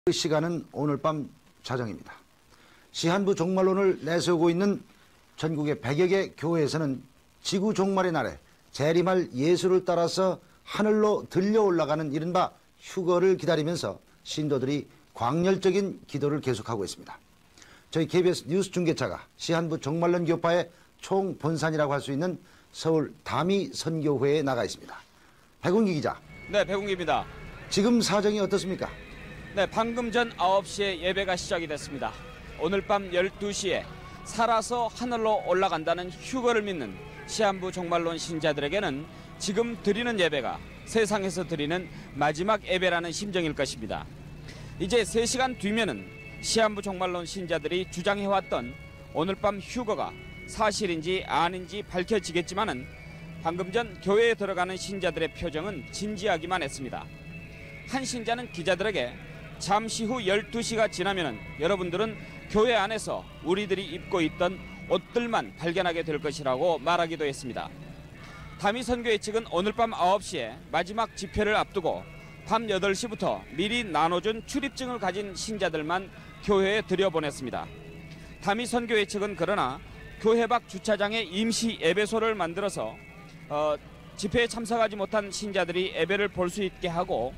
그 시간은 오늘 밤 자정입니다. 시한부 종말론을 내세우고 있는 전국의 100여 개 교회에서는 지구 종말의 날에 재림할 예수를 따라서 하늘로 들려 올라가는 이른바 휴거를 기다리면서 신도들이 광열적인 기도를 계속하고 있습니다. 저희 KBS 뉴스 중계차가 시한부 종말론 교파의 총본산이라고 할 수 있는 서울 다미 선교회에 나가 있습니다. 백운기 기자. 네, 백운기입니다. 지금 사정이 어떻습니까? 네, 방금 전 9시에 예배가 시작이 됐습니다. 오늘 밤 12시에 살아서 하늘로 올라간다는 휴거를 믿는 시한부 종말론 신자들에게는 지금 드리는 예배가 세상에서 드리는 마지막 예배라는 심정일 것입니다. 이제 3시간 뒤면은 시한부 종말론 신자들이 주장해왔던 오늘 밤 휴거가 사실인지 아닌지 밝혀지겠지만은 방금 전 교회에 들어가는 신자들의 표정은 진지하기만 했습니다. 한 신자는 기자들에게 잠시 후 12시가 지나면은 여러분들은 교회 안에서 우리들이 입고 있던 옷들만 발견하게 될 것이라고 말하기도 했습니다. 다미 선교회 측은 오늘 밤 9시에 마지막 집회를 앞두고 밤 8시부터 미리 나눠준 출입증을 가진 신자들만 교회에 들여보냈습니다. 다미 선교회 측은 그러나 교회 밖 주차장에 임시 예배소를 만들어서 집회에 참석하지 못한 신자들이 예배를 볼 수 있게 하고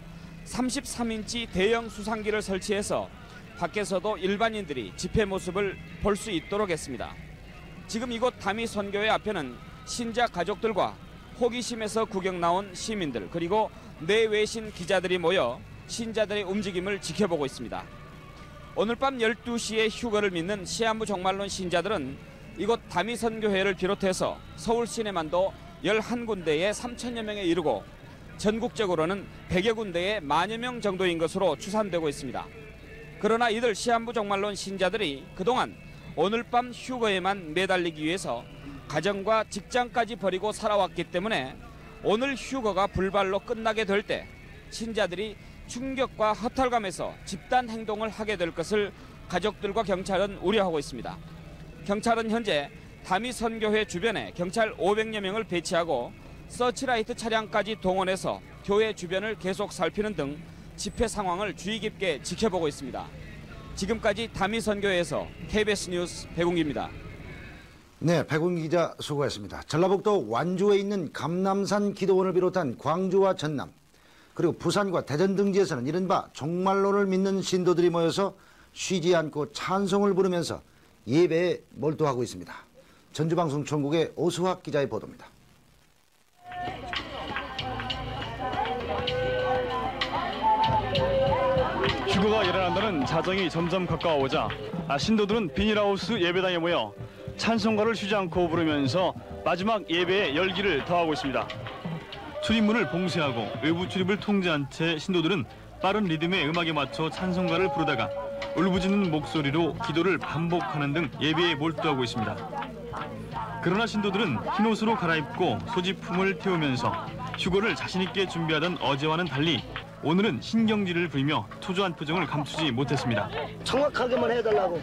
33인치 대형 수상기를 설치해서 밖에서도 일반인들이 집회 모습을 볼 수 있도록 했습니다. 지금 이곳 다미 선교회 앞에는 신자 가족들과 호기심에서 구경 나온 시민들 그리고 내외신 기자들이 모여 신자들의 움직임을 지켜보고 있습니다. 오늘 밤 12시에 휴거를 믿는 시한부 종말론 신자들은 이곳 다미 선교회를 비롯해서 서울 시내만도 11군데에 3천여 명에 이르고 전국적으로는 100여 군데에 만여 명 정도인 것으로 추산되고 있습니다. 그러나 이들 시한부 종말론 신자들이 그동안 오늘 밤 휴거에만 매달리기 위해서 가정과 직장까지 버리고 살아왔기 때문에 오늘 휴거가 불발로 끝나게 될 때 신자들이 충격과 허탈감에서 집단 행동을 하게 될 것을 가족들과 경찰은 우려하고 있습니다. 경찰은 현재 다미 선교회 주변에 경찰 500여 명을 배치하고 서치라이트 차량까지 동원해서 교회 주변을 계속 살피는 등 집회 상황을 주의 깊게 지켜보고 있습니다. 지금까지 다미 선교회에서 KBS 뉴스 백운기입니다. 네, 백운기 기자 수고했습니다. 전라북도 완주에 있는 감남산 기도원을 비롯한 광주와 전남 그리고 부산과 대전 등지에서는 이른바 종말론을 믿는 신도들이 모여서 쉬지 않고 찬송을 부르면서 예배에 몰두하고 있습니다. 전주방송총국의 오수학 기자의 보도입니다. 휴거가 일어난다는 자정이 점점 가까워오자 신도들은 비닐하우스 예배당에 모여 찬송가를 쉬지 않고 부르면서 마지막 예배의 열기를 더하고 있습니다. 출입문을 봉쇄하고 외부 출입을 통제한 채 신도들은 빠른 리듬의 음악에 맞춰 찬송가를 부르다가 울부짖는 목소리로 기도를 반복하는 등 예배에 몰두하고 있습니다. 그러나 신도들은 흰옷으로 갈아입고 소지품을 태우면서 휴거를 자신있게 준비하던 어제와는 달리 오늘은 신경질을 부리며 초조한 표정을 감추지 못했습니다. 정확하게만 해달라고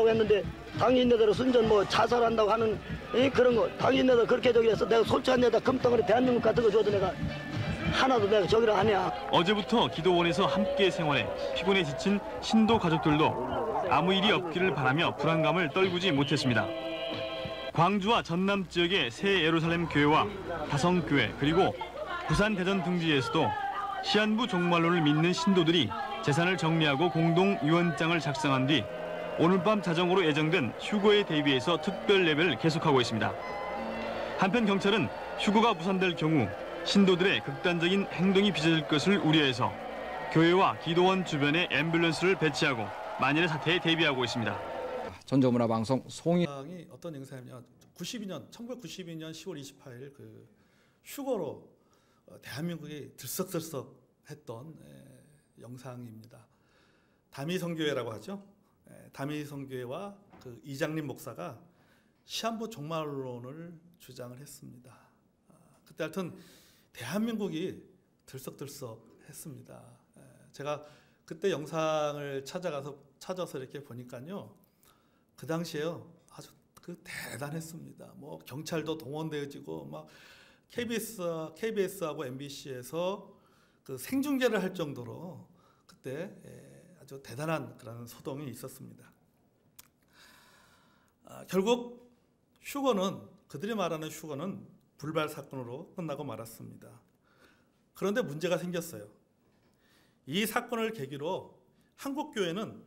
했는데 당인네들 순전 뭐 자살한다고 하는 그런 거 당인네들 그렇게 저기 해서 내가 솔직한 데다 금덩어리 대한민국 같은 거 줘도 내가 하나도 내가 저기를 하냐. 어제부터 기도원에서 함께 생활해 피곤에 지친 신도 가족들도 아무 일이 없기를 바라며 불안감을 떨구지 못했습니다. 광주와 전남 지역의 새 예루살렘 교회와 다성교회 그리고 부산 대전 등지에서도 시한부 종말론을 믿는 신도들이 재산을 정리하고 공동 유언장을 작성한 뒤 오늘 밤 자정으로 예정된 휴거에 대비해서 특별 예배를 계속하고 있습니다. 한편 경찰은 휴거가 무산될 경우 신도들의 극단적인 행동이 빚어질 것을 우려해서 교회와 기도원 주변에 앰뷸런스를 배치하고 만일의 사태에 대비하고 있습니다. 전조문화방송 송이 어떤 영상이냐면 1992년 10월 28일 그 휴거로 대한민국이 들썩들썩했던 영상입니다. 다미 선교회라고 하죠. 다미 선교회와 그 이장림 목사가 시한부 종말론을 주장을 했습니다. 그때 하여튼 대한민국이 들썩들썩했습니다. 제가 그때 영상을 찾아서 이렇게 보니까요, 그 당시에요 아주 대단했습니다. 뭐 경찰도 동원되어지고 막 KBS하고 MBC에서 그 생중계를 할 정도로 그때 아주 대단한 그런 소동이 있었습니다. 결국 휴거는, 그들이 말하는 휴거는 불발 사건으로 끝나고 말았습니다. 그런데 문제가 생겼어요. 이 사건을 계기로 한국 교회는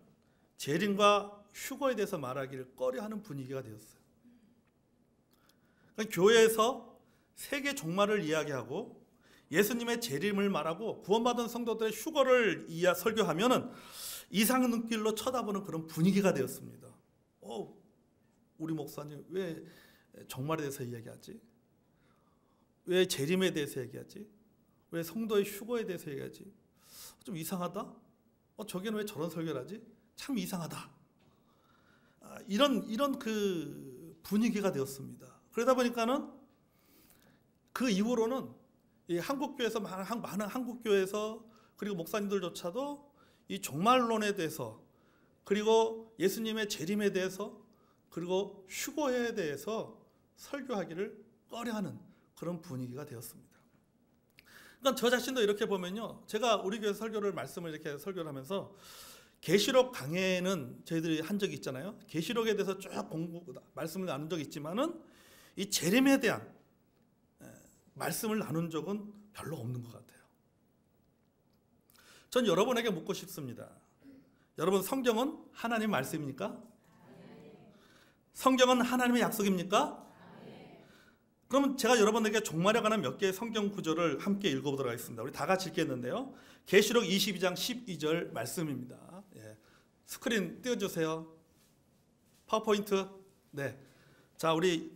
재림과 휴거에 대해서 말하기를 꺼려하는 분위기가 되었어요. 그러니까 교회에서 세계 종말을 이야기하고 예수님의 재림을 말하고 구원받은 성도들의 휴거를 설교하면은 이상 눈길로 쳐다보는 그런 분위기가 되었습니다. 우리 목사님 왜 종말에 대해서 이야기하지? 왜 재림에 대해서 얘기하지? 왜 성도의 휴거에 대해서 얘기하지? 좀 이상하다? 저기는 왜 저런 설교를 하지? 참 이상하다. 이런 그 분위기가 되었습니다. 그러다 보니까는 그 이후로는 이 한국교회에서 많은 한국교회에서 그리고 목사님들조차도 이 종말론에 대해서 그리고 예수님의 재림에 대해서 그리고 휴거에 대해서 설교하기를 꺼려하는 그런 분위기가 되었습니다. 그러니까 저 자신도 이렇게 보면요, 제가 우리 교회 말씀을 이렇게 설교를 하면서 계시록 강해는 저희들이 한 적이 있잖아요. 계시록에 대해서 쭉 말씀을 나눈 적이 있지만은 이 재림에 대한 말씀을 나눈 적은 별로 없는 것 같아요. 전 여러분에게 묻고 싶습니다. 여러분, 성경은 하나님 말씀입니까? 성경은 하나님의 약속입니까? 그러면 제가 여러분에게 종말에 관한 몇 개의 성경 구절을 함께 읽어보도록 하겠습니다. 우리 다 같이 읽겠는데요. 계시록 22장 12절 말씀입니다. 스크린 띄워주세요. 파워포인트. 네. 자, 우리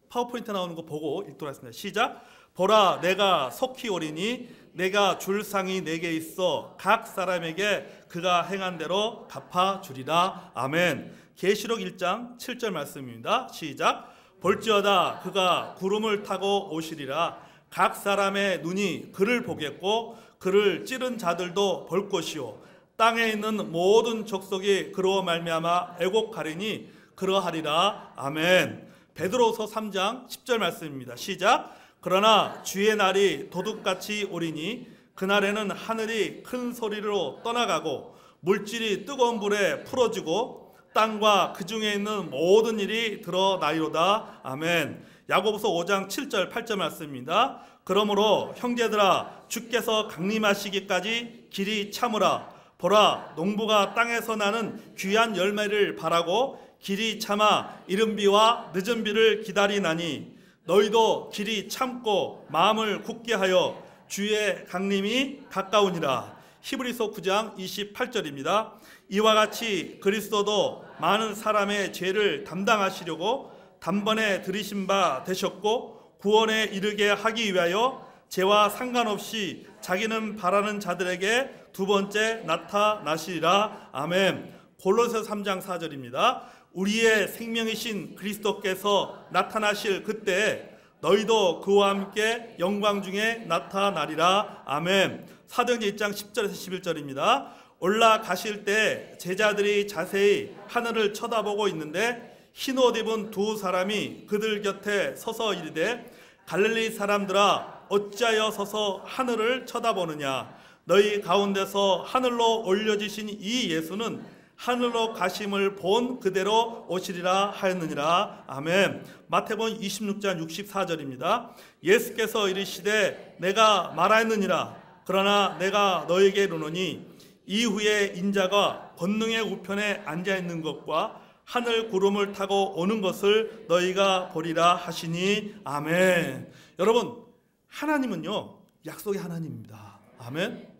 파워포인트 나오는 거 보고 읽도록 하겠습니다. 시작. 보라, 내가 속히 오리니 내가 줄 상이 내게 있어 각 사람에게 그가 행한 대로 갚아주리라. 아멘. 계시록 1장 7절 말씀입니다. 시작. 볼지어다 그가 구름을 타고 오시리라. 각 사람의 눈이 그를 보겠고 그를 찌른 자들도 볼 것이요 땅에 있는 모든 족속이 그로 말미암아 애곡하리니 그러하리라. 아멘. 베드로서 3장 10절 말씀입니다. 시작. 그러나 주의 날이 도둑같이 오리니 그날에는 하늘이 큰 소리로 떠나가고 물질이 뜨거운 불에 풀어지고 땅과 그 중에 있는 모든 일이 드러나리로다. 아멘. 야고보서 5장 7절 8절 말씀입니다. 그러므로 형제들아, 주께서 강림하시기까지 길이 참으라. 보라, 농부가 땅에서 나는 귀한 열매를 바라고 길이 참아 이른 비와 늦은 비를 기다리나니 너희도 길이 참고 마음을 굳게 하여 주의 강림이 가까우니라. 히브리서 9장 28절입니다. 이와 같이 그리스도도 많은 사람의 죄를 담당하시려고 단번에 들이신 바 되셨고 구원에 이르게 하기 위하여 죄와 상관없이 자기는 바라는 자들에게 두 번째 나타나시리라. 아멘. 골로새 3장 4절입니다. 우리의 생명이신 그리스도께서 나타나실 그때 너희도 그와 함께 영광 중에 나타나리라. 아멘. 사도행전 1장 10절에서 11절입니다. 올라가실 때 제자들이 자세히 하늘을 쳐다보고 있는데 흰옷 입은 두 사람이 그들 곁에 서서 이르되 갈릴리 사람들아, 어찌하여 서서 하늘을 쳐다보느냐? 너희 가운데서 하늘로 올려지신 이 예수는 하늘로 가심을 본 그대로 오시리라 하였느니라. 아멘. 마태복음 26장 64절입니다. 예수께서 이르시되 내가 말하였느니라. 그러나 내가 너에게 이르노니 이후에 인자가 권능의 우편에 앉아있는 것과 하늘 구름을 타고 오는 것을 너희가 보리라 하시니. 아멘. 여러분, 하나님은요 약속의 하나님입니다. 아멘.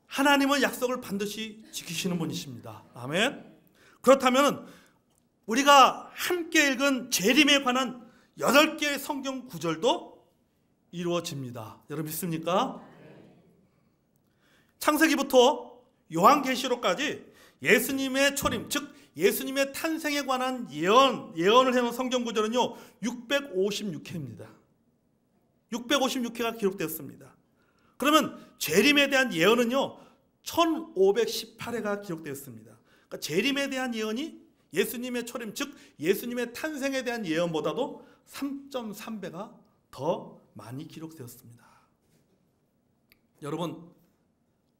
하나님은 약속을 반드시 지키시는 분이십니다. 아멘. 그렇다면 우리가 함께 읽은 재림에 관한 8개의 성경 구절도 이루어집니다. 여러분 믿습니까? 창세기부터 요한계시록까지 예수님의 초림, 즉 예수님의 탄생에 관한 예언을 해놓은 성경 구절은요 656회입니다. 656회가 기록되었습니다. 그러면 재림에 대한 예언은요 1518회가 기록되었습니다. 그러니까 재림에 대한 예언이 예수님의 초림, 즉 예수님의 탄생에 대한 예언보다도 3.3배가 더 많이 기록되었습니다. 여러분,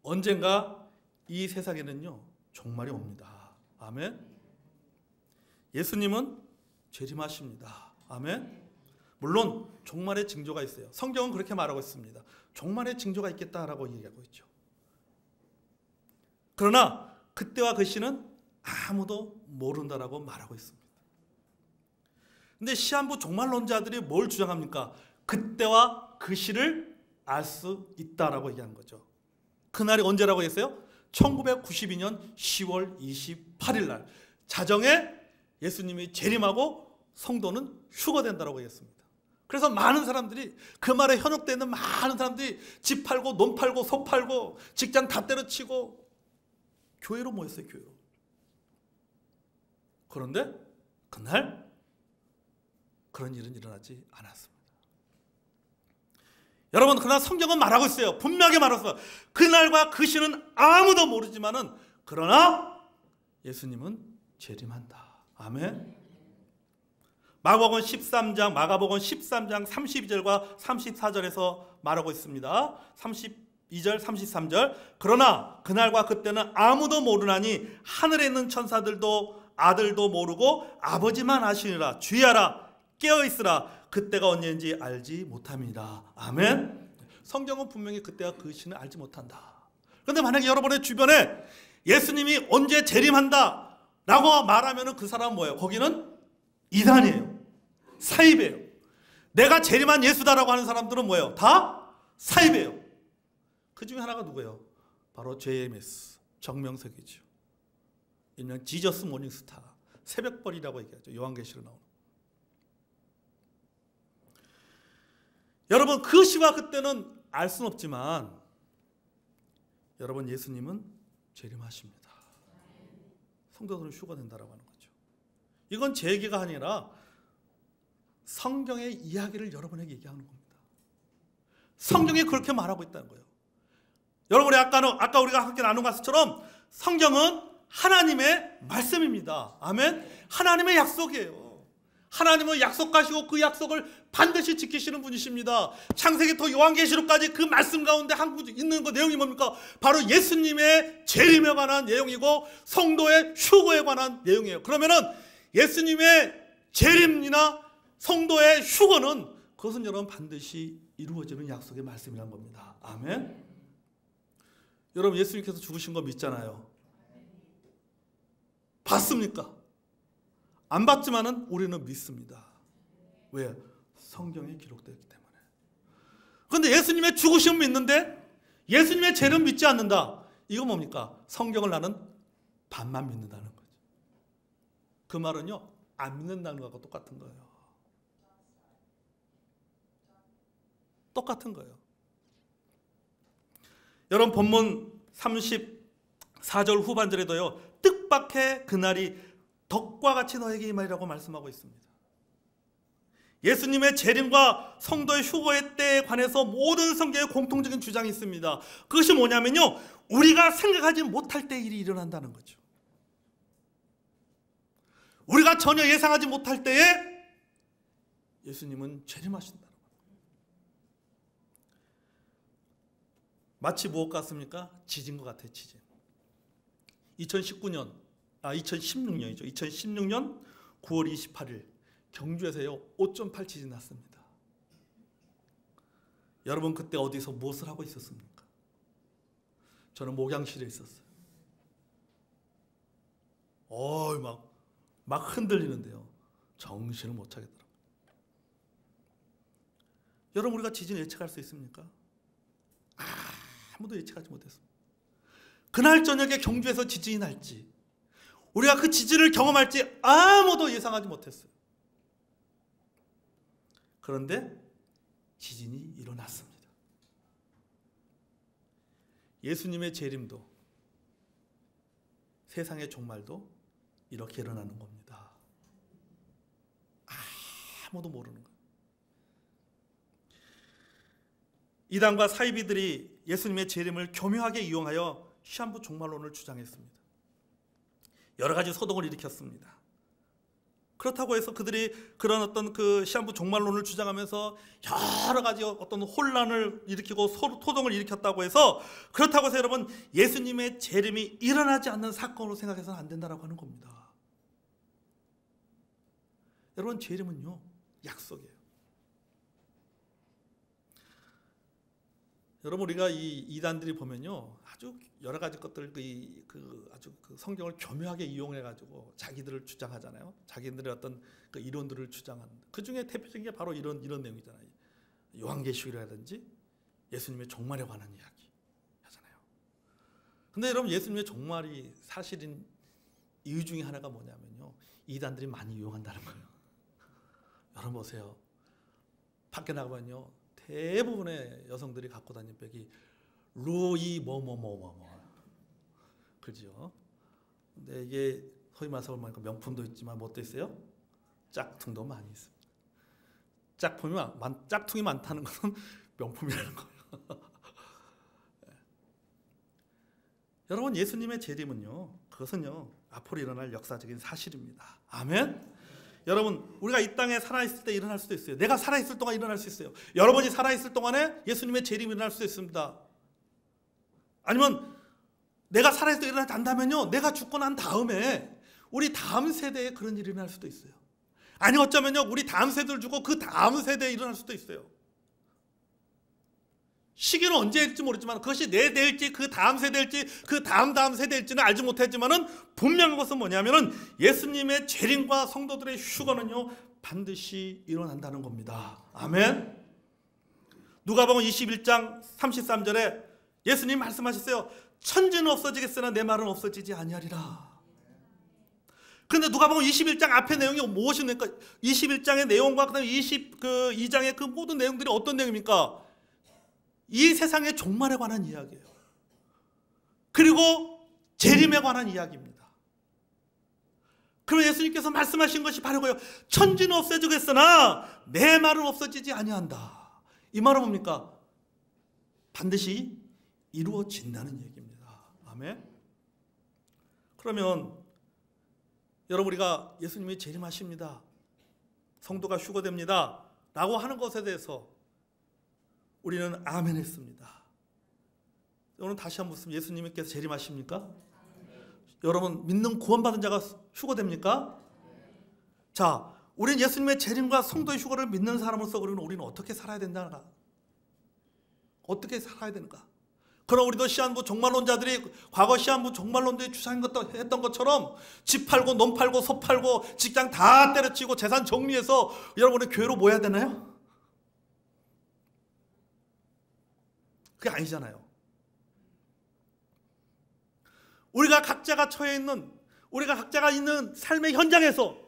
언젠가 이 세상에는요 종말이 옵니다. 아멘. 예수님은 재림하십니다. 아멘. 물론 종말의 징조가 있어요. 성경은 그렇게 말하고 있습니다. 종말의 징조가 있겠다라고 얘기하고 있죠. 그러나 그때와 그 시는 아무도 모른다라고 말하고 있습니다. 근데 시한부 종말론자들이 뭘 주장합니까? 그때와 그 시를 알 수 있다라고 얘기하는 거죠. 그날이 언제라고 했어요? 1992년 10월 28일 날 자정에 예수님이 재림하고 성도는 휴거된다라고 했습니다. 그래서 많은 사람들이 그 말에 현혹되어 있는 많은 사람들이 집 팔고 논 팔고 소 팔고 직장 다 때려치고 교회로 모였어요. 교회로. 그런데 그날 그런 일은 일어나지 않았습니다. 여러분, 그러나 성경은 말하고 있어요. 분명하게 말했어요. 그날과 그 시는 아무도 모르지만은 그러나 예수님은 재림한다. 아멘. 마가복음 13장 32절과 34절에서 말하고 있습니다. 32절, 33절. 그러나 그날과 그때는 아무도 모르나니 하늘에 있는 천사들도 아들도 모르고 아버지만 아시니라. 주의하라. 깨어있으라. 그때가 언제인지 알지 못합니다. 아멘. 성경은 분명히 그때가 그 시는 알지 못한다. 그런데 만약에 여러분의 주변에 예수님이 언제 재림한다 라고 말하면 그 사람은 뭐예요? 거기는 이단이에요. 사입이에요. 내가 재림한 예수다라고 하는 사람들은 뭐예요? 다 사입이에요. 그 중에 하나가 누구예요? 바로 JMS 정명석이죠. 일명 지저스 모닝스타, 새벽벌이라고 얘기하죠. 요한계시로 나오는. 여러분, 그 시와 그때는 알 수는 없지만 여러분, 예수님은 재림하십니다. 성도들은 휴거된다라고 하는 거죠. 이건 제 얘기가 아니라 성경의 이야기를 여러분에게 얘기하는 겁니다. 성경이 그렇게 말하고 있다는 거예요. 여러분이 아까 우리가 함께 나눈 것처럼 성경은 하나님의 말씀입니다. 아멘. 하나님의 약속이에요. 하나님은 약속하시고 그 약속을 반드시 지키시는 분이십니다. 창세기부터 요한계시록까지 그 말씀 가운데 한 구절 있는 그 내용이 뭡니까? 바로 예수님의 재림에 관한 내용이고 성도의 휴거에 관한 내용이에요. 그러면은 예수님의 재림이나 성도의 휴거는 그것은 여러분 반드시 이루어지는 약속의 말씀이란 겁니다. 아멘. 여러분, 예수님께서 죽으신 거 믿잖아요. 봤습니까? 안 봤지만은 우리는 믿습니다. 왜? 성경에 기록되었기 때문에. 그런데 예수님의 죽으심은 믿는데 예수님의 재림 믿지 않는다. 이거 뭡니까? 성경을 나는 반만 믿는다는 거죠. 그 말은요, 안 믿는다는 것과 똑같은 거예요. 똑같은 거예요. 여러분, 본문 34절 후반절에도요, 뜻밖의 그날이 덕과 같이 너에게 임하리라고 말씀하고 있습니다. 예수님의 재림과 성도의 휴거의 때에 관해서 모든 성경에 공통적인 주장이 있습니다. 그것이 뭐냐면요, 우리가 생각하지 못할 때 일이 일어난다는 거죠. 우리가 전혀 예상하지 못할 때에 예수님은 재림하신다는 거예요. 마치 무엇 같습니까? 지진 것 같아요. 지진. 2016년이죠. 2016년 9월 28일 경주에서요 5.8 지진 났습니다. 여러분, 그때 어디서 무엇을 하고 있었습니까? 저는 목양실에 있었어요. 막 흔들리는데요, 정신을 못 차겠더라고요. 여러분, 우리가 지진 예측할 수 있습니까? 아무도 예측하지 못했습니다. 그날 저녁에 경주에서 지진이 날지, 우리가 그 지진을 경험할지 아무도 예상하지 못했어요. 그런데 지진이 일어났습니다. 예수님의 재림도 세상의 종말도 이렇게 일어나는 겁니다. 아무도 모르는 거예요. 이단과 사이비들이 예수님의 재림을 교묘하게 이용하여 시한부 종말론을 주장했습니다. 여러 가지 소동을 일으켰습니다. 그렇다고 해서 그들이 그런 어떤 그 시한부 종말론을 주장하면서 여러 가지 어떤 혼란을 일으키고 토동을 일으켰다고 해서, 그렇다고 해서 여러분 예수님의 재림이 일어나지 않는 사건으로 생각해서는 안 된다라고 하는 겁니다. 여러분 재림은요 약속이에요. 여러분 우리가 이 이단들이 보면요 아주 여러 가지 것들 아주 그 성경을 교묘하게 이용해 가지고 자기들을 주장하잖아요. 자기들의 어떤 그 이론들을 주장하는. 그 중에 대표적인 게 바로 이런 내용이잖아요. 요한계시록이라든지 예수님의 종말에 관한 이야기 하잖아요. 근데 여러분 예수님의 종말이 사실인 이유 중에 하나가 뭐냐면요, 이단들이 많이 이용한다는 거예요. 여러분 보세요. 밖에 나가면요 대부분의 여성들이 갖고 다니는 백이 루이 뭐뭐뭐뭐 그죠? 근데 이게 소위 말해서 보니까 명품도 있지만 뭣도 있어요? 짝퉁도 많이 있습니다. 짝퉁이 많다는 것은 명품이라는 거예요. 여러분 예수님의 재림은요 그것은요 앞으로 일어날 역사적인 사실입니다. 아멘. 여러분 우리가 이 땅에 살아있을 때 일어날 수도 있어요. 내가 살아있을 동안 일어날 수 있어요. 여러분이 살아있을 동안에 예수님의 재림이 일어날 수도 있습니다. 아니면 내가 살아있을 때 일어나지 않다면요 내가 죽고 난 다음에 우리 다음 세대에 그런 일이 일어날 수도 있어요. 아니 어쩌면요 우리 다음 세대를 죽고 그 다음 세대에 일어날 수도 있어요. 시기는 언제일지 모르지만 그것이 내 세대일지 그 다음 세대일지 그 다음 세대일지는 알지 못했지만은 분명한 것은 뭐냐면은 예수님의 재림과 성도들의 휴거는요 반드시 일어난다는 겁니다. 아멘. 누가복음 21장 33절에 예수님 말씀하셨어요. 천지는 없어지겠으나 내 말은 없어지지 아니하리라. 그런데 누가복음 21장 앞의 내용이 무엇입니까? 21장의 내용과 그다음에 22장의 그 모든 내용들이 어떤 내용입니까? 이 세상의 종말에 관한 이야기예요. 그리고 재림에 관한 이야기입니다. 그러면 예수님께서 말씀하신 것이 바로 그거예요. 천지는 없어지겠으나 내 말은 없어지지 아니한다. 이 말은 뭡니까? 반드시 이루어진다는 얘기입니다. 아멘. 그러면 여러분 우리가 예수님이 재림하십니다, 성도가 휴거됩니다 라고 하는 것에 대해서 우리는 아멘 했습니다. 오늘 다시 한번 묻습니다. 예수님께서 재림하십니까? 여러분 믿는 구원받은 자가 휴거됩니까? 자, 우리는 예수님의 재림과 성도의 휴거를 믿는 사람으로서 우리는 어떻게 살아야 된다? 어떻게 살아야 되는가? 그럼 우리도 시한부 종말론자들이 과거 시한부 종말론들이 주장했던 것처럼 집 팔고 논 팔고 소 팔고 직장 다 때려치고 재산 정리해서 여러분의 교회로 모여야 되나요? 그게 아니잖아요. 우리가 각자가 있는 삶의 현장에서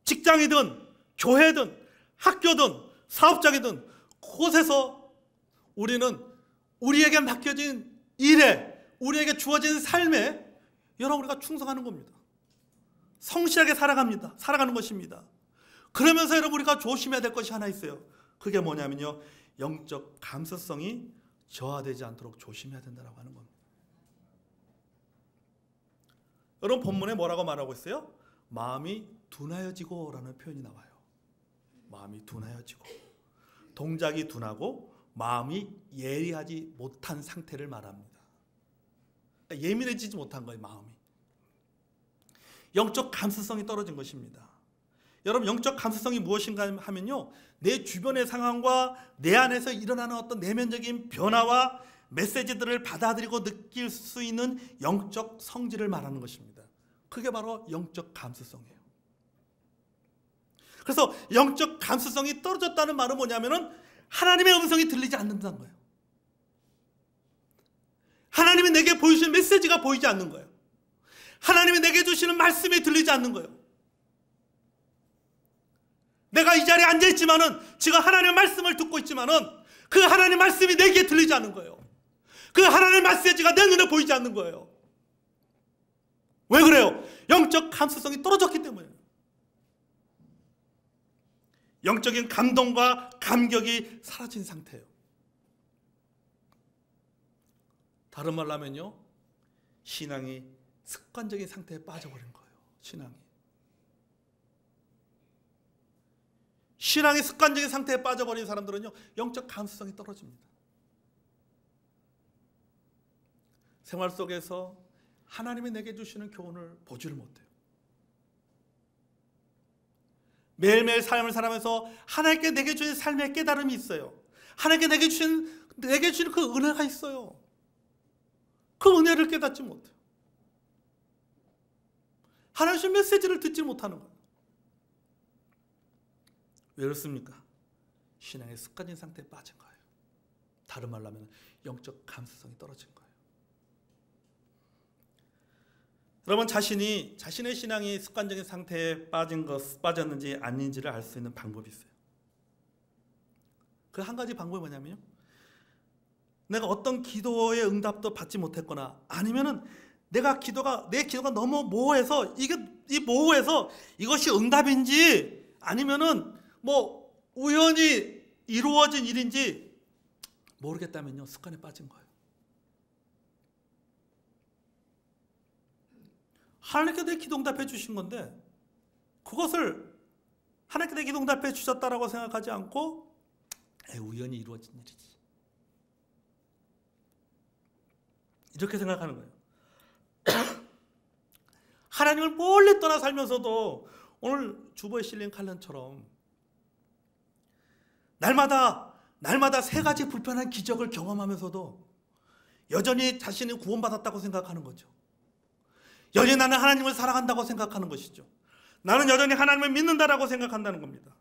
직장이든 교회든 학교든 사업장이든 그곳에서 우리는 우리에게 맡겨진 일에 우리에게 주어진 삶에 여러분 우리가 충성하는 겁니다. 성실하게 살아가는 것입니다. 그러면서 여러분 우리가 조심해야 될 것이 하나 있어요. 그게 뭐냐면요, 영적 감수성이 저하되지 않도록 조심해야 된다고 하는 겁니다. 여러분 본문에 뭐라고 말하고 있어요? 마음이 둔하여지고 라는 표현이 나와요. 마음이 둔하여지고, 동작이 둔하고 마음이 예리하지 못한 상태를 말합니다. 예민해지지 못한 거예요. 마음이 영적 감수성이 떨어진 것입니다. 여러분 영적 감수성이 무엇인가 하면요, 내 주변의 상황과 내 안에서 일어나는 어떤 내면적인 변화와 메시지들을 받아들이고 느낄 수 있는 영적 성질을 말하는 것입니다. 그게 바로 영적 감수성이에요. 그래서 영적 감수성이 떨어졌다는 말은 뭐냐면은 하나님의 음성이 들리지 않는다는 거예요. 하나님이 내게 보여주시는 메시지가 보이지 않는 거예요. 하나님이 내게 주시는 말씀이 들리지 않는 거예요. 내가 이 자리에 앉아있지만은 지금 하나님의 말씀을 듣고 있지만은 그 하나님의 말씀이 내게 들리지 않는 거예요. 그 하나님의 메시지가 내 눈에 보이지 않는 거예요. 왜 그래요? 영적 감수성이 떨어졌기 때문이에요. 영적인 감동과 감격이 사라진 상태예요. 다른 말로 하면요, 신앙이 습관적인 상태에 빠져버린 거예요. 신앙이. 신앙의 습관적인 상태에 빠져버린 사람들은요, 영적 감수성이 떨어집니다. 생활 속에서 하나님이 내게 주시는 교훈을 보지를 못해요. 매일매일 삶을 살아가면서 하나님께 내게 주신 삶의 깨달음이 있어요. 하나님께 내게 주신 그 은혜가 있어요. 그 은혜를 깨닫지 못해요. 하나님의 메시지를 듣지 못하는 거예요. 왜 그렇습니까? 신앙의 습관적인 상태에 빠진 거예요. 다른 말로 하면 영적 감수성이 떨어진 거예요. 여러분, 자신의 신앙이 습관적인 상태에 빠졌는지 아닌지를 알 수 있는 방법이 있어요. 그 한 가지 방법이 뭐냐면요, 내가 어떤 기도의 응답도 받지 못했거나, 아니면은 내 기도가 너무 모호해서 이 모호해서 이것이 응답인지 아니면은 뭐 우연히 이루어진 일인지 모르겠다면요, 습관에 빠진 거예요. 하나님께 내 기도 응답해 주신 건데 그것을 하나님께 내 기도 응답해 주셨다라고 생각하지 않고 우연히 이루어진 일이지, 이렇게 생각하는 거예요. 하나님을 멀리 떠나 살면서도 오늘 주보에 실린 칼럼처럼 날마다 세 가지 불편한 기적을 경험하면서도 여전히 자신이 구원받았다고 생각하는 거죠. 여전히 나는 하나님을 사랑한다고 생각하는 것이죠. 나는 여전히 하나님을 믿는다라고 생각한다는 겁니다.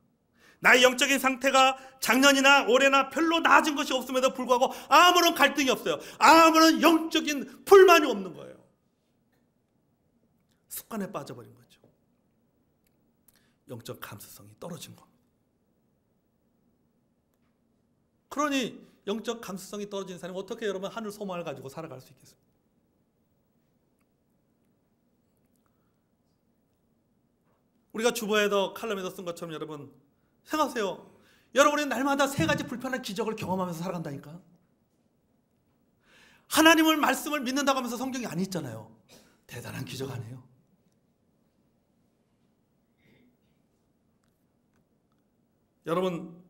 나의 영적인 상태가 작년이나 올해나 별로 나아진 것이 없음에도 불구하고 아무런 갈등이 없어요. 아무런 영적인 불만이 없는 거예요. 습관에 빠져버린 거죠. 영적 감수성이 떨어진 겁니다. 그러니 영적 감수성이 떨어진 사람이 어떻게 여러분 하늘 소망을 가지고 살아갈 수 있겠습니까? 우리가 주보에도 칼럼에도 쓴 것처럼 여러분 생각하세요. 여러분이 날마다 세 가지 불편한 기적을 경험하면서 살아간다니까. 하나님을 말씀을 믿는다고 하면서 성경이 안 있잖아요. 대단한 기적 아니에요? 여러분,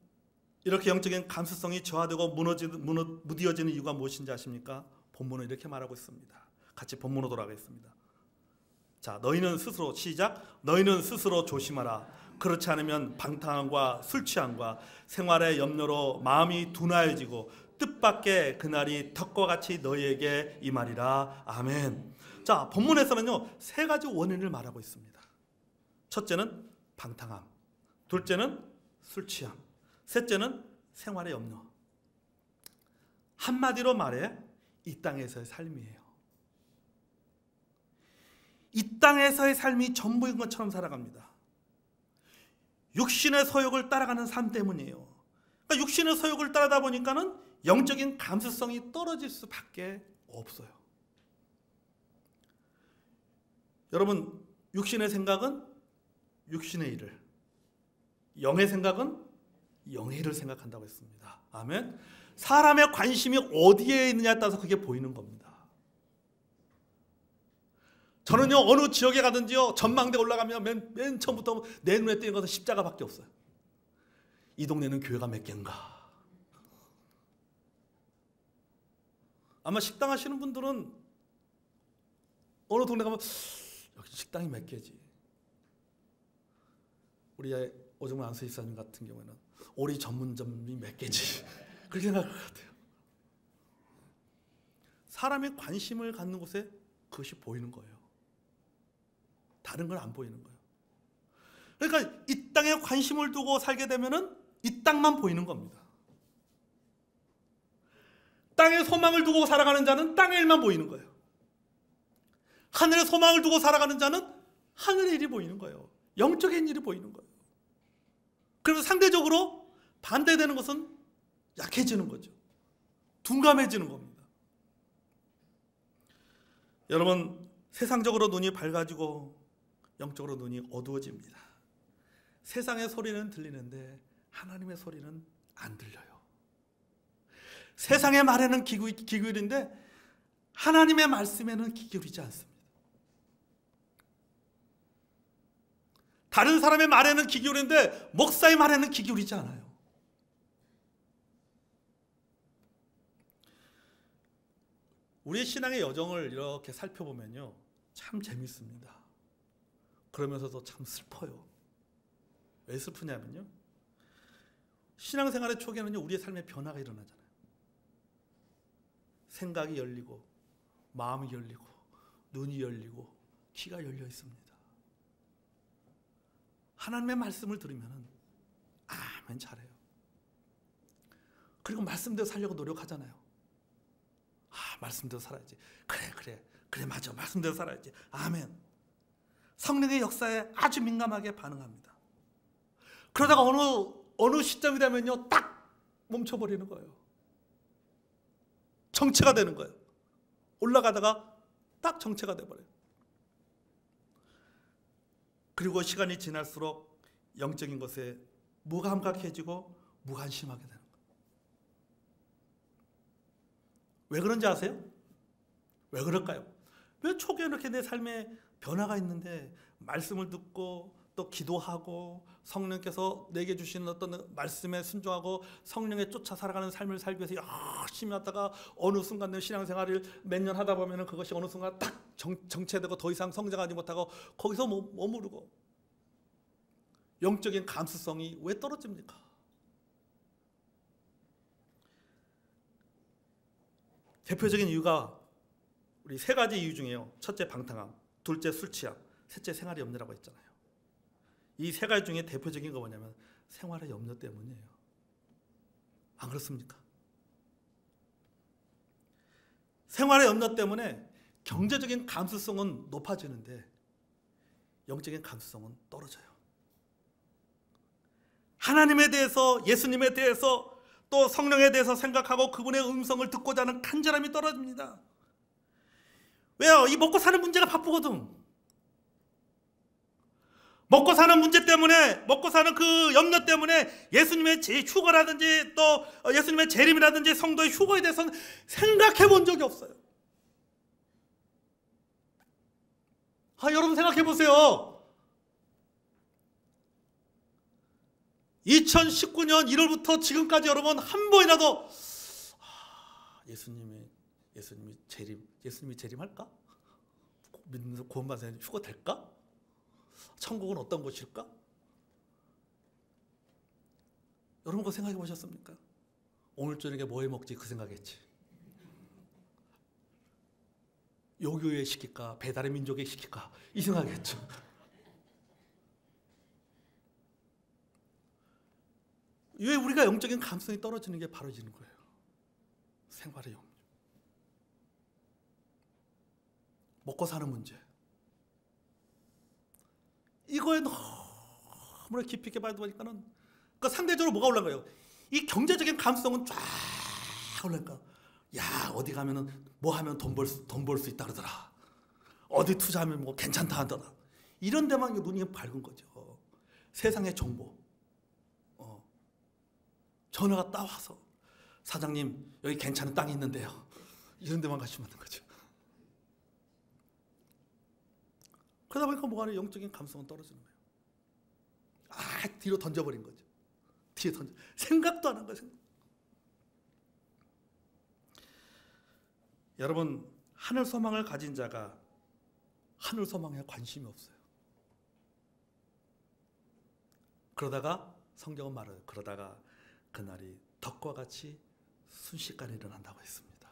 이렇게 영적인 감수성이 저하되고 무뎌지는 이유가 무엇인지 아십니까? 본문은 이렇게 말하고 있습니다. 같이 본문으로 돌아가겠습니다. 자, 너희는 스스로, 시작. 너희는 스스로 조심하라. 그렇지 않으면 방탕함과 술 취함과 생활의 염려로 마음이 둔하여지고 뜻밖의 그날이 덕과 같이 너희에게 임하리라. 아멘. 자, 본문에서는요, 세 가지 원인을 말하고 있습니다. 첫째는 방탕함, 둘째는 술 취함, 셋째는 생활의 염려. 한마디로 말해 이 땅에서의 삶이에요. 이 땅에서의 삶이 전부인 것처럼 살아갑니다. 육신의 소욕을 따라가는 삶 때문이에요. 그러니까 육신의 소욕을 따르다 보니까는 영적인 감수성이 떨어질 수밖에 없어요. 여러분, 육신의 생각은 육신의 일을, 영의 생각은 영의 일을 생각한다고 했습니다. 아멘. 사람의 관심이 어디에 있느냐에 따라서 그게 보이는 겁니다. 저는요, 어느 지역에 가든지요, 전망대 올라가면 맨 처음부터 내 눈에 띄는 것은 십자가밖에 없어요. 이 동네는 교회가 몇 개인가? 아마 식당 하시는 분들은 어느 동네 가면 여기 식당이 몇 개지? 우리 오정문 안수 집사님 같은 경우에는 오리 전문점이 몇 개지? 그렇게 생각할 것 같아요. 사람의 관심을 갖는 곳에 그것이 보이는 거예요. 다른 건 안 보이는 거예요. 그러니까 이 땅에 관심을 두고 살게 되면은 이 땅만 보이는 겁니다. 땅에 소망을 두고 살아가는 자는 땅의 일만 보이는 거예요. 하늘에 소망을 두고 살아가는 자는 하늘의 일이 보이는 거예요. 영적인 일이 보이는 거예요. 그래서 상대적으로 반대되는 것은 약해지는 거죠. 둔감해지는 겁니다. 여러분, 세상적으로 눈이 밝아지고 영적으로 눈이 어두워집니다. 세상의 소리는 들리는데 하나님의 소리는 안 들려요. 세상의 말에는 귀 기울인데 하나님의 말씀에는 귀 기울이지 않습니다. 다른 사람의 말에는 귀 기울이는데 목사의 말에는 귀 기울이지 않아요. 우리의 신앙의 여정을 이렇게 살펴보면요, 참 재밌습니다. 그러면서도 참 슬퍼요. 왜 슬프냐면요, 신앙생활의 초기에는요, 우리의 삶에 변화가 일어나잖아요. 생각이 열리고, 마음이 열리고, 눈이 열리고, 귀가 열려 있습니다. 하나님의 말씀을 들으면 아멘 잘해요. 그리고 말씀대로 살려고 노력하잖아요. 말씀대로 살아야지. 그래 맞아, 말씀대로 살아야지. 아멘. 성령의 역사에 아주 민감하게 반응합니다. 그러다가 어느 시점이 되면요, 딱 멈춰버리는 거예요. 정체가 되는 거예요. 올라가다가 딱 정체가 돼버려요. 그리고 시간이 지날수록 영적인 것에 무감각해지고 무관심하게 되는 거예요. 왜 그런지 아세요? 왜 그럴까요? 왜 초기에 이렇게 내 삶에 변화가 있는데 말씀을 듣고 또 기도하고 성령께서 내게 주시는 어떤 말씀에 순종하고 성령에 쫓아 살아가는 삶을 살기 위해서 열심히 하다가 어느 순간 내 신앙생활을 몇 년 하다 보면 그것이 어느 순간 딱 정체되고 더 이상 성장하지 못하고 거기서 머무르고 영적인 감수성이 왜 떨어집니까? 대표적인 이유가 우리 세 가지 이유 중에요. 첫째 방탕함, 둘째 술 취함, 셋째 생활의 염려라고 했잖아요. 이 세 가지 중에 대표적인 거 뭐냐면 생활의 염려 때문이에요. 안 그렇습니까? 생활의 염려 때문에 경제적인 감수성은 높아지는데 영적인 감수성은 떨어져요. 하나님에 대해서, 예수님에 대해서, 또 성령에 대해서 생각하고 그분의 음성을 듣고자 하는 간절함이 떨어집니다. 왜요? 이 먹고 사는 문제가 바쁘거든. 먹고 사는 문제 때문에, 먹고 사는 그 염려 때문에 예수님의 휴거라든지 또 예수님의 재림이라든지 성도의 휴거에 대해서는 생각해 본 적이 없어요. 여러분 생각해 보세요. 2019년 1월부터 지금까지 여러분 한 번이라도 예수님이 재림할까? 믿는 구원받은 휴거 될까? 천국은 어떤 곳일까? 여러분 그거 생각해 보셨습니까? 오늘 저녁에 뭐 해 먹지 그 생각했지. 요 교회 시킬까? 배달의 민족에 시킬까? 이 생각했죠. 왜 우리가 영적인 감성이 떨어지는 게 바로 이런 거예요. 생활의 염려. 먹고 사는 문제. 이거에 너무나 깊이 있게 봐도 보니까는 그러니까 상대적으로 뭐가 올라가요? 이 경제적인 감성은 쫙 올라가. 야, 어디 가면은 뭐 하면 돈 벌 수 있다 그러더라. 어디 투자하면 뭐 괜찮다 하더라. 이런 데만 눈이 밝은 거죠. 세상의 정보. 전화가 따와서 사장님 여기 괜찮은 땅이 있는데요. 이런 데만 가시면 되는 거죠. 그러다 보니까 뭐가 영적인 감성은 떨어지는 거예요. 뒤로 던져버린 거죠. 뒤에 생각도 안 한 거예요. 여러분, 하늘 소망을 가진 자가 하늘 소망에 관심이 없어요. 그러다가 성경은 말해요. 그러다가 그날이 덕과 같이 순식간에 일어난다고 했습니다.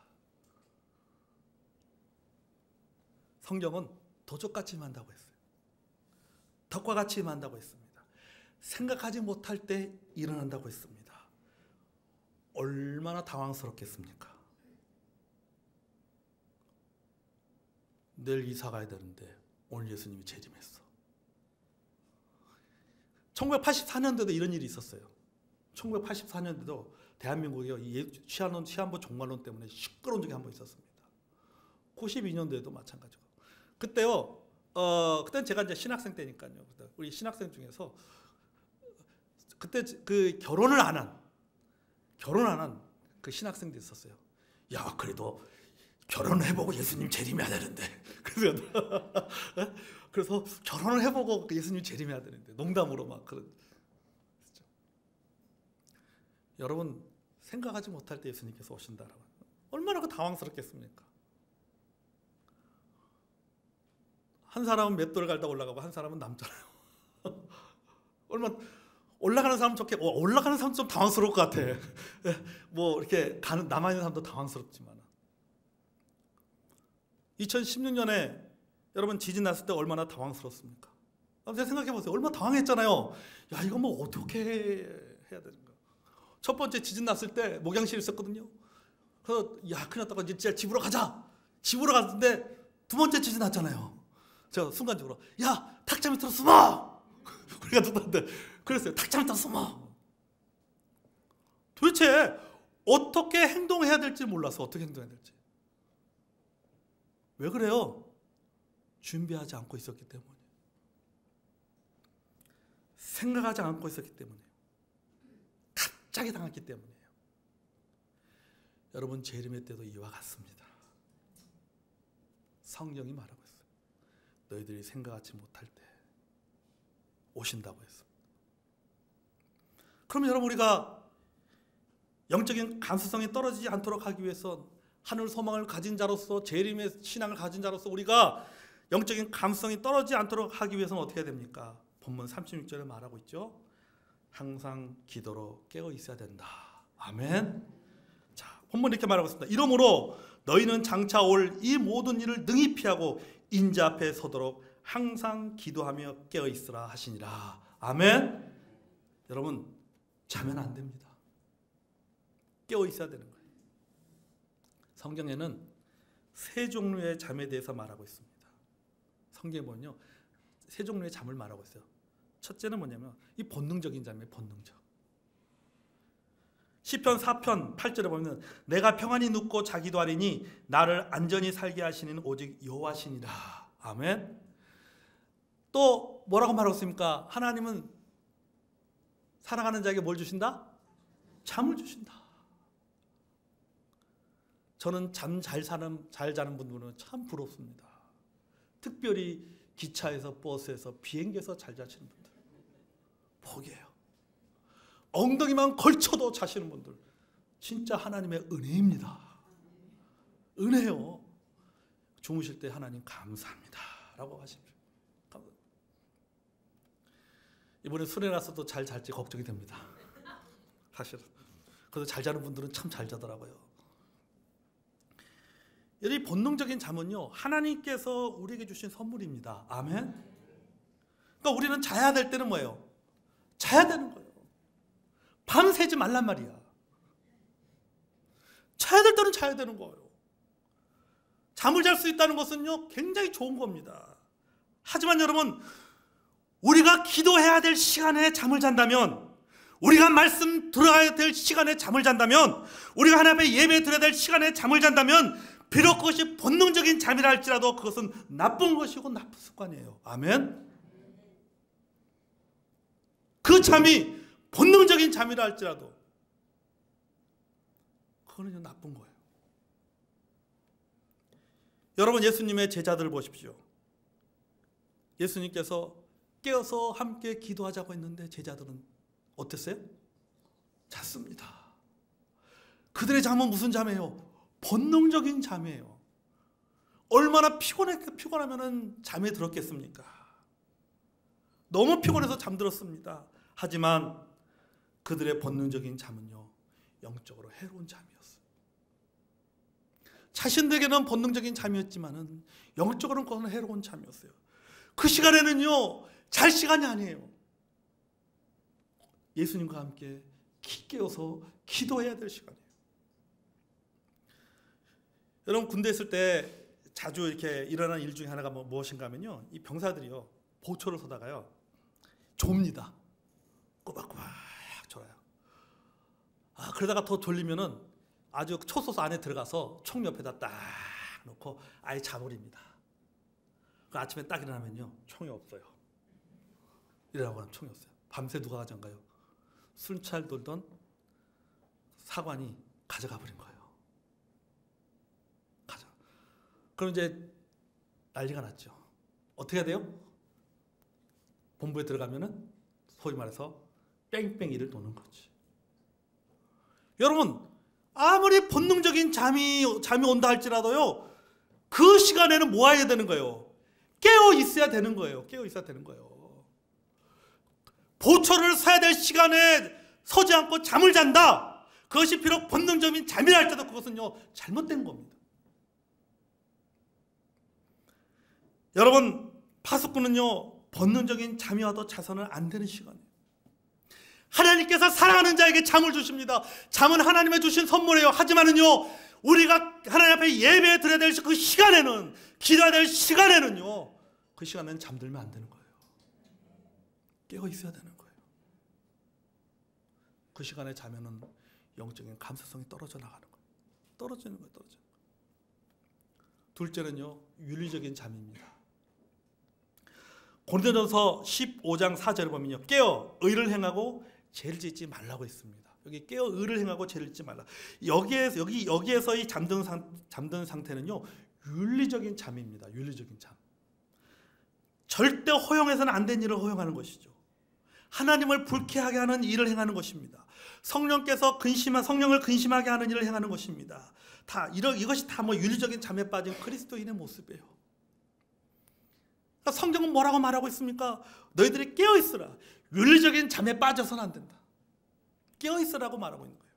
성경은 도적같이 임한다고 했어요. 덕과 같이 임한다고 했습니다. 생각하지 못할 때 일어난다고 했습니다. 얼마나 당황스럽겠습니까? 내일 이사 가야 되는데 오늘 예수님이 재림했어. 1984년도에도 이런 일이 있었어요. 1984년도에도 대한민국이 시한부 종말론 때문에 시끄러운 적이 한 번 있었습니다. 92년도에도 마찬가지고. 그때요. 그때는 제가 이제 신학생 때니까요. 우리 신학생 중에서 그때 그 결혼을 안 한 그 신학생도 있었어요. 야, 그래도 결혼을 해보고 예수님 재림해야 되는데. 그래서 결혼을 해보고 예수님 재림해야 되는데 농담으로 막 그런. 여러분 생각하지 못할 때 예수님께서 오신다라고 얼마나 그 당황스럽겠습니까? 한 사람은 맷돌을 갈다 올라가고 한 사람은 남잖아요. 얼마 올라가는 사람 좋게 올라가는 사람 좀 당황스러울 것 같아. 뭐 이렇게 가는 남아 있는 사람도 당황스럽지만 2016년에 여러분 지진 났을 때 얼마나 당황스럽습니까? 제가 생각해 보세요. 얼마나 당황했잖아요. 야 이거 뭐 어떻게 해야 되는가? 첫 번째 지진 났을 때 목양실에 있었거든요. 그래서 야 큰일 났다고 이제 집으로 가자. 집으로 갔는데 두 번째 지진 났잖아요. 제가 순간적으로 야 탁자 밑으로 숨어. 우리가 듣는데 그랬어요. 탁자 밑으로 숨어. 도대체 어떻게 행동해야 될지 몰라서 어떻게 행동해야 될지. 왜 그래요? 준비하지 않고 있었기 때문에. 생각하지 않고 있었기 때문에. 갑자기 당했기 때문이에요. 여러분 재림의 때도 이와 같습니다. 성경이 말하고 있어요. 너희들이 생각하지 못할 때 오신다고 했습니다. 그러면 여러분 우리가 영적인 감수성이 떨어지지 않도록 하기 위해서 하늘 소망을 가진 자로서 재림의 신앙을 가진 자로서 우리가 영적인 감수성이 떨어지지 않도록 하기 위해서는 어떻게 해야 됩니까? 본문 36절에 말하고 있죠. 항상 기도로 깨어 있어야 된다. 아멘. 자, 본문 이렇게 말하고 있습니다. 이러므로 너희는 장차 올 이 모든 일을 능히 피하고 인자 앞에 서도록 항상 기도하며 깨어 있으라 하시니라. 아멘. 여러분 자면 안 됩니다. 깨어 있어야 되는 거예요. 성경에는 세 종류의 잠에 대해서 말하고 있습니다. 성경에 보면요, 세 종류의 잠을 말하고 있어요. 첫째는 뭐냐면 이 본능적인 잠이에요. 본능적. 시편 4편 8절에 보면 내가 평안히 눕고 자기도 하리니 나를 안전히 살게 하시는 오직 여호와시니라. 아멘. 또 뭐라고 말하고 있습니까? 하나님은 사랑하는 자에게 뭘 주신다? 잠을 주신다. 저는 잠 잘 자는 분들은 참 부럽습니다. 특별히 기차에서, 버스에서, 비행기에서 잘 자시는 분들 복이에요. 엉덩이만 걸쳐도 자시는 분들 진짜 하나님의 은혜입니다. 은혜요. 주무실 때 하나님 감사합니다 라고 하십시오. 이번에 술에 나서도 잘 잘지 걱정이 됩니다. 사실은. 그래서 잘 자는 분들은 참 잘 자더라고요. 이 본능적인 잠은요, 하나님께서 우리에게 주신 선물입니다. 아멘. 그러니까 우리는 자야 될 때는 뭐예요? 자야 되는 거예요. 밤새지 말란 말이야. 자야 될 때는 자야 되는 거예요. 잠을 잘 수 있다는 것은요, 굉장히 좋은 겁니다. 하지만 여러분, 우리가 기도해야 될 시간에 잠을 잔다면, 우리가 말씀 들어야 될 시간에 잠을 잔다면, 우리가 하나님 앞에 예배 드려야 될 시간에 잠을 잔다면, 비록 그것이 본능적인 잠이라 할지라도 그것은 나쁜 것이고 나쁜 습관이에요. 아멘. 그 잠이 본능적인 잠이라 할지라도 그거는 나쁜 거예요. 여러분 예수님의 제자들을 보십시오. 예수님께서 깨어서 함께 기도하자고 했는데 제자들은 어땠어요? 잤습니다. 그들의 잠은 무슨 잠이에요? 본능적인 잠이에요. 얼마나 피곤하면 잠에 들었겠습니까? 너무 피곤해서 잠들었습니다. 하지만 그들의 본능적인 잠은요, 영적으로 해로운 잠이었어요. 자신들에게는 본능적인 잠이었지만은 영적으로는 그건 해로운 잠이었어요. 그 시간에는요, 잘 시간이 아니에요. 예수님과 함께 깨어서 기도해야 될 시간이에요. 여러분 군대 있을 때 자주 이렇게 일어나는 일 중에 하나가 무엇인가 하면요, 이 병사들이요 보초를 서다가요 졸립니다. 꼬박꼬박 졸아요. 그러다가 더 졸리면은 아주 초소수 안에 들어가서 총 옆에다 딱 놓고 아예 자버립니다. 그 아침에 딱 일어나면요 총이 없어요. 일어나고 나면 총이 없어요. 밤새 누가 가져간가요? 순찰 돌던 사관이 가져가 버린 거예요. 그럼 이제 난리가 났죠. 어떻게 해야 돼요? 본부에 들어가면은 소위 말해서 뺑뺑이를 도는 거지. 여러분, 아무리 본능적인 잠이 온다 할지라도요, 그 시간에는 뭐 해야 되는 거예요? 깨어 있어야 되는 거예요. 깨어 있어야 되는 거예요. 보초를 서야 될 시간에 서지 않고 잠을 잔다. 그것이 비록 본능적인 잠이라 할지라도 그것은요, 잘못된 겁니다. 여러분, 파수꾼은요, 본능적인 잠이 와도 자서는 안 되는 시간이에요. 하나님께서 사랑하는 자에게 잠을 주십니다. 잠은 하나님의 주신 선물이에요. 하지만은요, 우리가 하나님 앞에 예배 드려야 될 그 시간에는, 기도해야 될 시간에는요, 그 시간에는 잠들면 안 되는 거예요. 깨어 있어야 되는 거예요. 그 시간에 자면은 영적인 감수성이 떨어져 나가는 거예요. 떨어지는 거예요. 떨어지는 거예요. 둘째는요, 윤리적인 잠입니다. 고린도전서 15장 4절에 보면요, 깨어 의를 행하고 죄를 짓지 말라고 했습니다. 여기 깨어 의를 행하고 죄를 짓지 말라. 여기에서 이 잠든 상태는요, 윤리적인 잠입니다. 윤리적인 잠. 절대 허용해서는 안 된 일을 허용하는 것이죠. 하나님을 불쾌하게 하는 일을 행하는 것입니다. 성령을 근심하게 하는 일을 행하는 것입니다. 이것이 다 윤리적인 잠에 빠진 그리스도인의 모습이에요. 그러니까 성경은 뭐라고 말하고 있습니까? 너희들이 깨어 있으라. 윤리적인 잠에 빠져서는 안 된다. 깨어 있으라고 말하고 있는 거예요.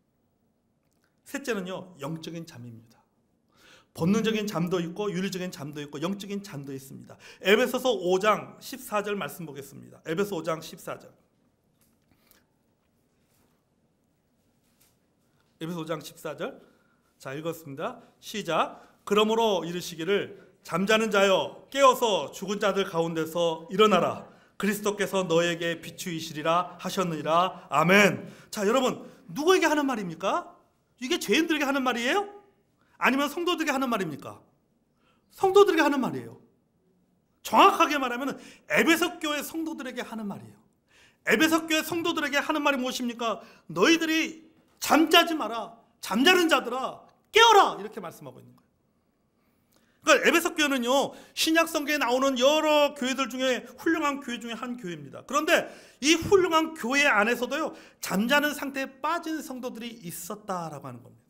셋째는요, 영적인 잠입니다. 본능적인 잠도 있고 윤리적인 잠도 있고 영적인 잠도 있습니다. 에베소서 5장 14절 말씀 보겠습니다. 에베소 5장 14절. 에베소 5장 14절. 자, 읽었습니다. 시작. 그러므로 이르시기를 잠자는 자여 깨어서 죽은 자들 가운데서 일어나라. 그리스도께서 너에게 비추이시리라 하셨느니라. 아멘. 자, 여러분, 누구에게 하는 말입니까? 이게 죄인들에게 하는 말이에요? 아니면 성도들에게 하는 말입니까? 성도들에게 하는 말이에요. 정확하게 말하면 에베소 교회 성도들에게 하는 말이에요. 에베소 교회 성도들에게 하는 말이 무엇입니까? 너희들이 잠자지 마라. 잠자는 자들아 깨어라. 이렇게 말씀하고 있는 거예요. 그러니까 에베소 교회는요, 신약 성경에 나오는 여러 교회들 중에 훌륭한 교회 중에 한 교회입니다. 그런데 이 훌륭한 교회 안에서도요, 잠자는 상태에 빠진 성도들이 있었다라고 하는 겁니다.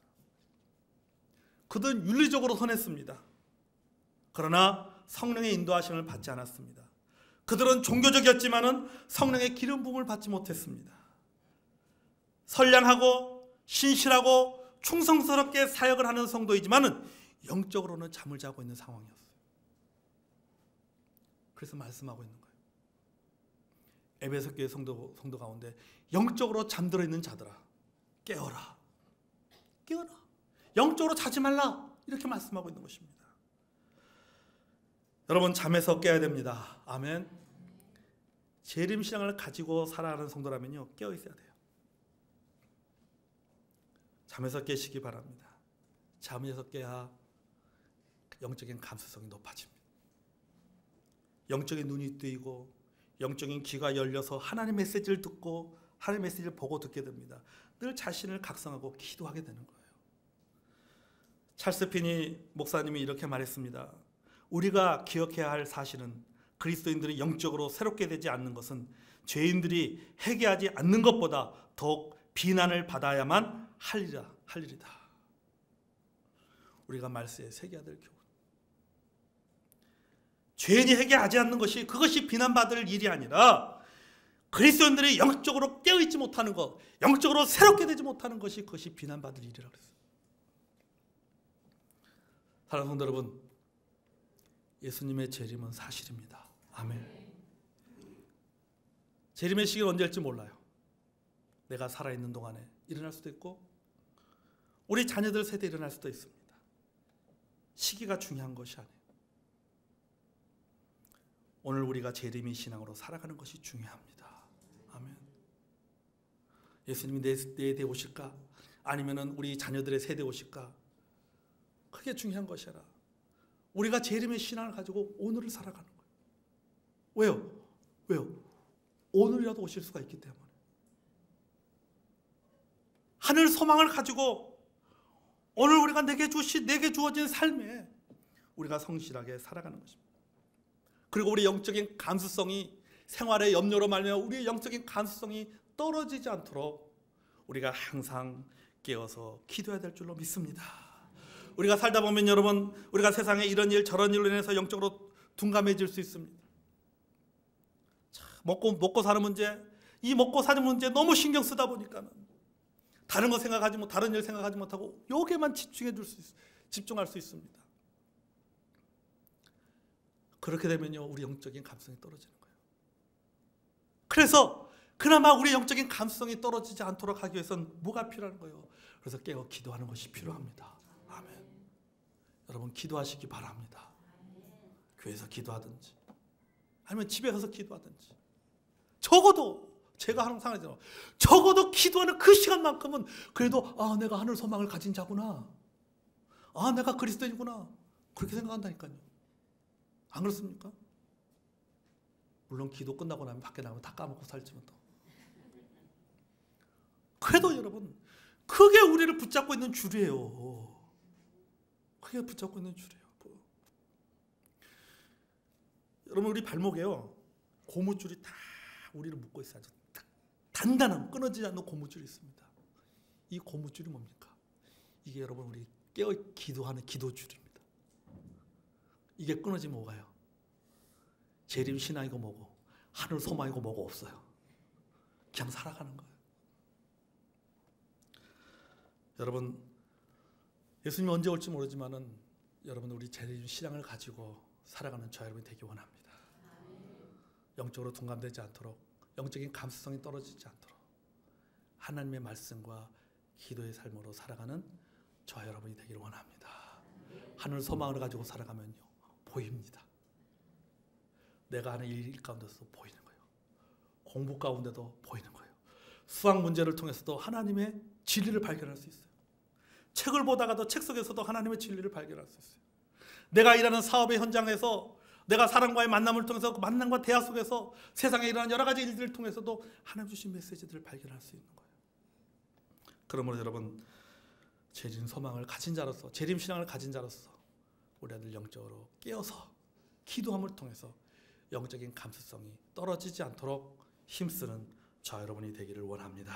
그들은 윤리적으로 선했습니다. 그러나 성령의 인도하심을 받지 않았습니다. 그들은 종교적이었지만은 성령의 기름 부음을 받지 못했습니다. 선량하고 신실하고 충성스럽게 사역을 하는 성도이지만은 영적으로는 잠을 자고 있는 상황이었어요. 그래서 말씀하고 있는 거예요. 에베소 교회 성도 가운데 영적으로 잠들어 있는 자들아 깨어라. 깨어라. 영적으로 자지 말라. 이렇게 말씀하고 있는 것입니다. 여러분, 잠에서 깨야 됩니다. 아멘. 재림신앙을 가지고 살아가는 성도라면요, 깨어 있어야 돼요. 잠에서 깨시기 바랍니다. 잠에서 깨야 영적인 감수성이 높아집니다. 영적인 눈이 뜨이고 영적인 귀가 열려서 하나님의 메시지를 듣고 하나님의 메시지를 보고 듣게 됩니다. 늘 자신을 각성하고 기도하게 되는 거예요. 찰스 피니 목사님이 이렇게 말했습니다. 우리가 기억해야 할 사실은 그리스도인들이 영적으로 새롭게 되지 않는 것은 죄인들이 회개하지 않는 것보다 더욱 비난을 받아야만 할 일이다. 우리가 말세에 새겨야 될 교훈. 죄인이 회개하지 않는 것이 그것이 비난받을 일이 아니라 그리스도인들이 영적으로 깨어있지 못하는 것, 영적으로 새롭게 되지 못하는 것이 그것이 비난받을 일이라고 그랬어요. 사랑하는 성도 여러분, 예수님의 재림은 사실입니다. 아멘. 재림의 시기는 언제 할지 몰라요. 내가 살아있는 동안에 일어날 수도 있고 우리 자녀들 세대에 일어날 수도 있습니다. 시기가 중요한 것이 아니에요. 오늘 우리가 재림의 신앙으로 살아가는 것이 중요합니다. 아멘. 예수님이 내 세대에 오실까? 아니면 우리 자녀들의 세대에 오실까? 그게 중요한 것이 아니라 우리가 재림의 신앙을 가지고 오늘을 살아가는 거예요. 왜요? 오늘이라도 오실 수가 있기 때문에. 하늘 소망을 가지고 오늘 우리가 내게 주어진 삶에 우리가 성실하게 살아가는 것입니다. 그리고 우리 영적인 감수성이 생활의 염려로 말미암아 우리의 영적인 감수성이 떨어지지 않도록 우리가 항상 깨어서 기도해야 될 줄로 믿습니다. 우리가 살다 보면 여러분, 우리가 세상에 이런 일 저런 일로 인해서 영적으로 둔감해질 수 있습니다. 먹고 사는 문제, 이 먹고 사는 문제 너무 신경 쓰다 보니까는 다른 거 생각하지 못, 다른 일 생각하지 못하고 여기에만 집중할 수 있습니다. 그렇게 되면요, 우리 영적인 감성이 떨어지는 거예요. 그래서 그나마 우리 영적인 감성이 떨어지지 않도록 하기 위해서는 뭐가 필요한 거예요? 그래서 깨어 기도하는 것이 필요합니다. 아멘. 여러분 기도하시기 바랍니다. 교회에서 기도하든지 아니면 집에 가서 기도하든지, 적어도 제가 항상 하잖아요. 적어도 기도하는 그 시간만큼은 그래도 내가 하늘 소망을 가진 자구나, 내가 그리스도인이구나, 그렇게 생각한다니까요. 안 그렇습니까? 물론 기도 끝나고 나면 밖에 나가면 다 까먹고 살지만 또 그래도 여러분 그게 우리를 붙잡고 있는 줄이에요. 그게 붙잡고 있는 줄이에요. 여러분 우리 발목에요, 고무줄이 다 우리를 묶고 있어요. 아주 단단한 끊어지지 않는 고무줄이 있습니다. 이 고무줄이 뭡니까? 이게 여러분 우리 깨어 기도하는 기도줄입니다. 이게 끊어지면 뭐가요? 재림 신앙이고 뭐고 하늘 소망이고 뭐고 없어요. 그냥 살아가는 거예요. 여러분 예수님이 언제 올지 모르지만은 여러분 우리 재림 신앙을 가지고 살아가는 저 여러분이 되기 원합니다. 영적으로 둔감되지 않도록, 영적인 감수성이 떨어지지 않도록 하나님의 말씀과 기도의 삶으로 살아가는 저 여러분이 되기를 원합니다. 하늘 소망을 가지고 살아가면요 보입니다. 내가 하는 일 가운데서 보이는 거예요. 공부 가운데도 보이는 거예요. 수학 문제를 통해서도 하나님의 진리를 발견할 수 있어요. 책을 보다가도 책 속에서도 하나님의 진리를 발견할 수 있어요. 내가 일하는 사업의 현장에서, 내가 사람과의 만남을 통해서 그 만남과 대화 속에서 세상에 일어나는 여러 가지 일들을 통해서도 하나님 주신 메시지들을 발견할 수 있는 거예요. 그러므로 여러분 재림 소망을 가진 자로서, 재림 신앙을 가진 자로서 우리 아들 영적으로 깨어서 기도함을 통해서 영적인 감수성이 떨어지지 않도록 힘쓰는 저 여러분이 되기를 원합니다.